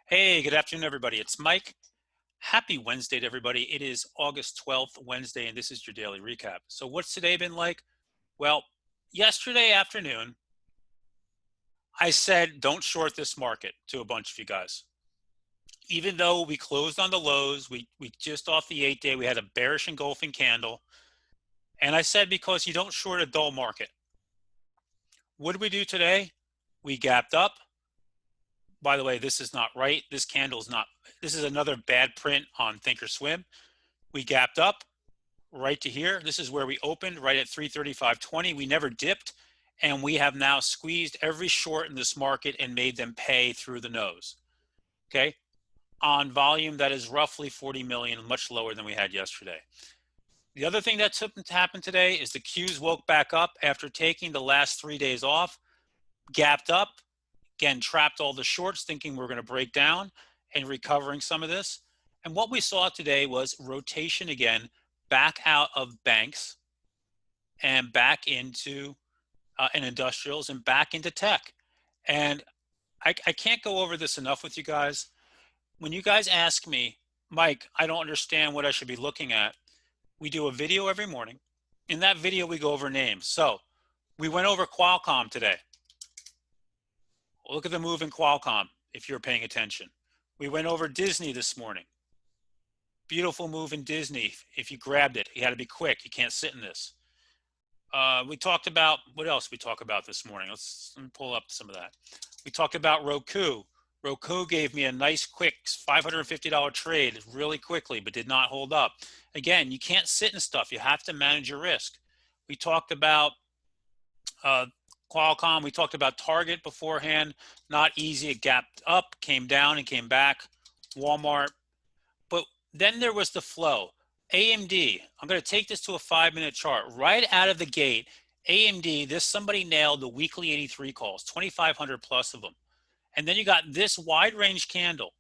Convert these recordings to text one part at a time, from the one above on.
Hey, good afternoon, everybody. It's Mike. Happy Wednesday to everybody. It is August 12th, Wednesday, and this is your daily recap. So, what's today been like? Well, yesterday afternoon, I said, don't short this market to a bunch of you guys. Even though we closed on the lows, we just off the 8 day, we had a bearish engulfing candle. And I said, because you don't short a dull market. What did we do today? We gapped up. By the way, this is not right. This candle is not, this is another bad print on Thinkorswim. We gapped up right to here. This is where we opened right at 335.20. We never dipped, and we have now squeezed every short in this market and made them pay through the nose. Okay, on volume that is roughly 40 million, much lower than we had yesterday. The other thing that's happened today is the Qs woke back up after taking the last 3 days off, gapped up, again, trapped all the shorts thinking we're going to break down and recovering some of this. And what we saw today was rotation again back out of banks and back into and industrials and back into tech. And I can't go over this enough with you guys. When you guys ask me, Mike, I don't understand what I should be looking at, we do a video every morning. In that video, we go over names. So we went over Qualcomm today. Look at the move in Qualcomm if you're paying attention. We went over Disney this morning. Beautiful move in Disney. If you grabbed it, you had to be quick. You can't sit in this. We talked about, what else we talk about this morning? Let me pull up some of that. We talked about Roku. Roku gave me a nice quick $550 trade really quickly, but did not hold up. Again, you can't sit in stuff. You have to manage your risk. We talked about Qualcomm. We talked about Target beforehand. Not easy. It gapped up, came down, and came back. Walmart. But then there was the flow. AMD, I'm going to take this to a 5-minute chart. Right out of the gate, AMD, somebody nailed the weekly 83 calls, 2,500 plus of them. And then you got this wide range candle.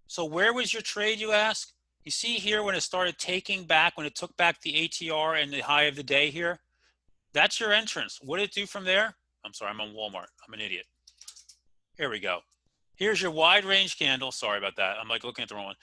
So where was your trade, you ask? You see here when it started taking back, when it took back the ATR and the high of the day here, that's your entrance. What did it do from there? I'm sorry, I'm on Walmart. I'm an idiot. Here we go. Here's your wide range candle. Sorry about that. I'm like looking at the wrong one.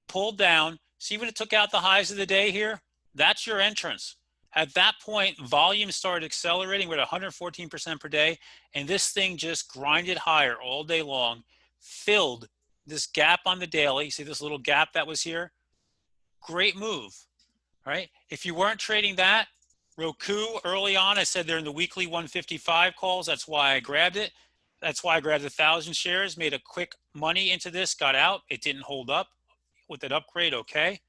Pulled down. See when it took out the highs of the day here? That's your entrance. At that point, volume started accelerating. We're at 114% per day, and this thing just grinded higher all day long, filled this gap on the daily. See this little gap that was here? Great move, right? If you weren't trading that, Roku early on, I said they're in the weekly 155 calls. That's why I grabbed it. That's why I grabbed 1,000 shares, made a quick money into this, got out. It didn't hold up with that upgrade, okay.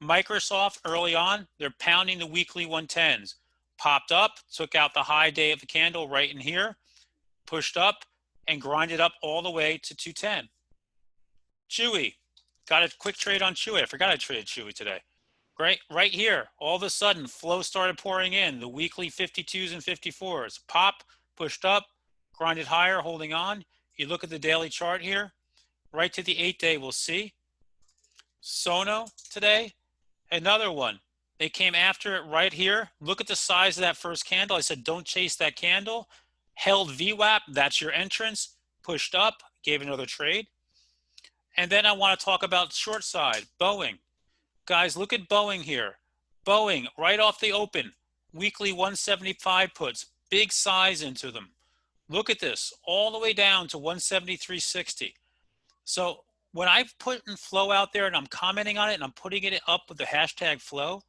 Microsoft early on, they're pounding the weekly 110s. Popped up, took out the high day of the candle right in here, pushed up and grinded up all the way to 210. Chewy, got a quick trade on Chewy. I forgot I traded Chewy today. Right here, all of a sudden, flow started pouring in. The weekly 52s and 54s. Pop, pushed up, grinded higher, holding on. You look at the daily chart here, right to the 8-day, we'll see. Sono today, another one. They came after it right here. Look at the size of that first candle. I said, don't chase that candle. Held VWAP, that's your entrance. Pushed up, gave another trade. And then I want to talk about short side, Boeing. Guys, look at Boeing here. Boeing, right off the open, weekly 175 puts, big size into them. Look at this, all the way down to 173.60. So when I've put in flow out there and I'm commenting on it and I'm putting it up with the hashtag flow,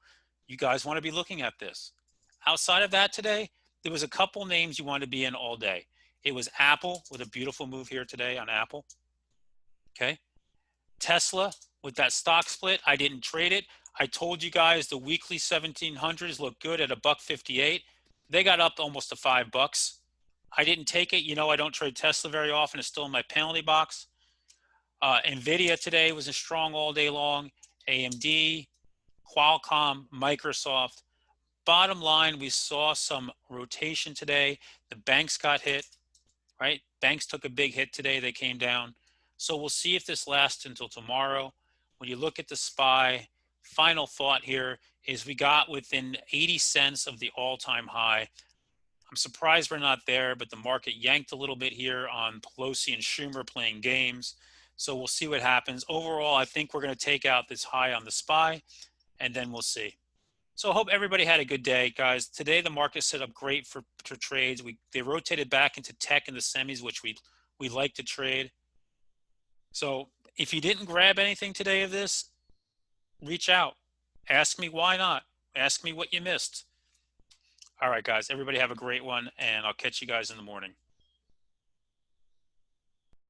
you guys want to be looking at this. Outside of that today, there was a couple names you want to be in all day. It was Apple with a beautiful move here today on Apple. Okay. Tesla with that stock split, I didn't trade it. I told you guys the weekly 1700s look good at $1.58. They got up almost to $5. I didn't take it. You know, I don't trade Tesla very often. It's still in my penalty box. NVIDIA today was a strong all day long. AMD, Qualcomm, Microsoft. Bottom line, we saw some rotation today. The banks got hit, right? Banks took a big hit today. They came down. So we'll see if this lasts until tomorrow. When you look at the SPY, final thought here is we got within 80 cents of the all-time high. I'm surprised we're not there, but the market yanked a little bit here on Pelosi and Schumer playing games. So we'll see what happens. Overall, I think we're going to take out this high on the SPY, and then we'll see. So I hope everybody had a good day, guys. Today the market set up great for trades. They rotated back into tech and the semis, which we like to trade. So if you didn't grab anything today of this, reach out. Ask me why not. Ask me what you missed. All right, guys. Everybody have a great one, and I'll catch you guys in the morning.